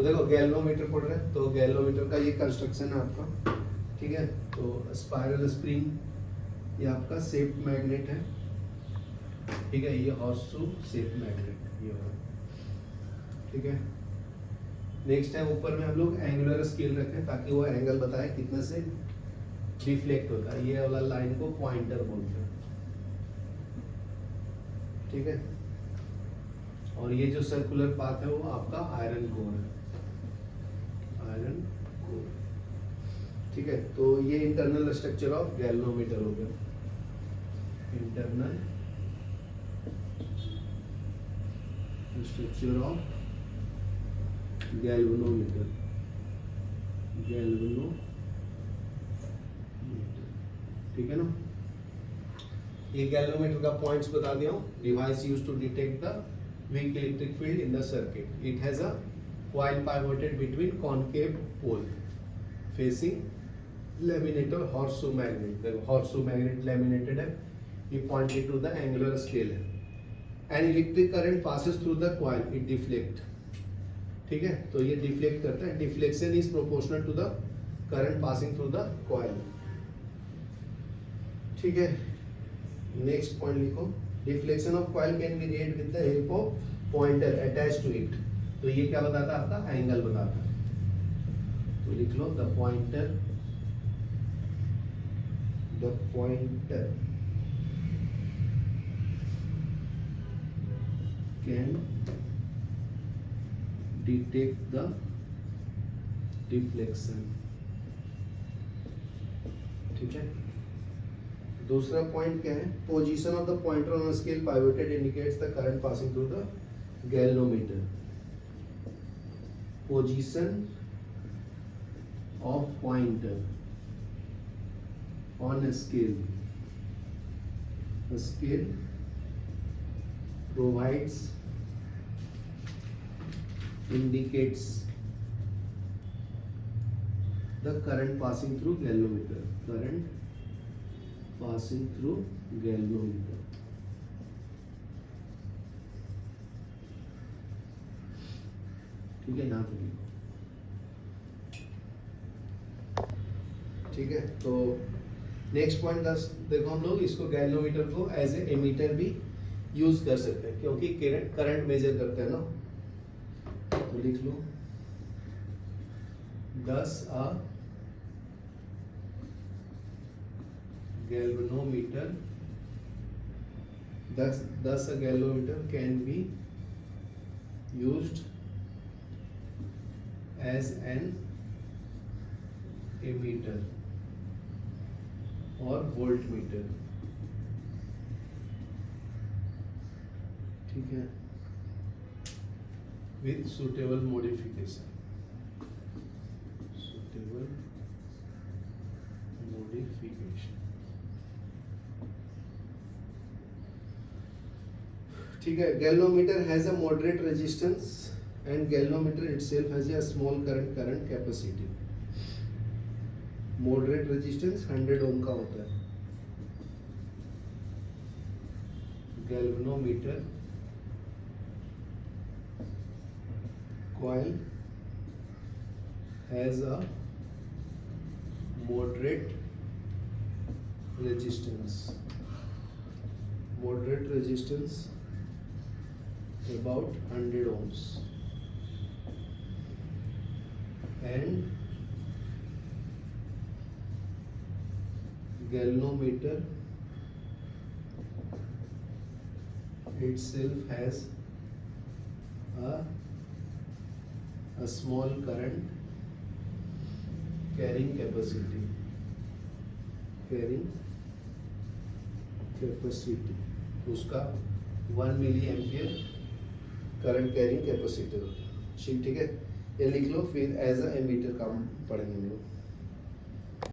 देखो गैल्वेनोमीटर पढ़ रहे हैं, तो गैल्वेनोमीटर का ये कंस्ट्रक्शन है आपका, ठीक है। तो स्पाइरल स्प्रिंग, ये आपका शेप मैग्नेट है, ठीक है। ये हॉर्सशू शेप मैग्नेट ये हो, ठीक है। नेक्स्ट है ऊपर में हम लोग एंगुलर स्केल रखें ताकि वो एंगल बताए कितने से डिफ्लेक्ट होता है। ये वाला लाइन को पॉइंटर बोलते हैं, ठीक है। और ये जो सर्कुलर पाथ है वो आपका आयरन कोर है, आयरन कोर, ठीक है। तो ये इंटरनल स्ट्रक्चर ऑफ गैल्वेनोमीटर हो गया, internal structure of galvanometer, galvanometer, ठीक है ना। ये गैल्वेनोमीटर का पॉइंट्स बता दिया हूँ। Device used to detect the weak electric field in the circuit. It has a coil pivoted between concave pole facing laminator horseshoe magnet. The horseshoe magnet laminated है, ये pointed to the angular scale है. An electric current passes through the coil. It deflect. ठीक है, तो ये deflect करता है. Deflection is proportional to the current passing through the coil. ठीक है, next point लिखो. Deflection of coil can be read with the help of pointer attached to it. तो ये क्या बताता है आपका एंगल बताता है, तो लिख लो the pointer can detect the deflection, ठीक है। दूसरा पॉइंट क्या है, position of the pointer on scale pivoted indicates the current passing through the galvanometer. Position of pointer on scale, scale provides indicates the current passing through galvanometer, current passing through galvanometer, ठीक है। यहाँ पे लिखो, ठीक है। तो next point 10 देखो, हम लोग इसको गैल्वेनोमीटर को एज ए एमीटर भी यूज कर सकते हैं क्योंकि करंट मेजर करते हैं ना। तो लिख लो 10 galvanometer, 10 a galvanometer can be used as an ammeter or voltmeter, ठीक है, with suitable modification, suitable modification, ठीक है। Galvanometer has a moderate resistance and galvanometer itself has a small current capacity. Moderate resistance 100 ओम का होता है। Galvanometer coil has a moderate resistance, about 100 ohms, and galvanometer itself has a small current carrying capacity, उसका 1 milli ampere current carrying capacity होता है, ठीक है। ये लिख लो, फिर एज अ एमीटर काम पढ़ेंगे हम लोग।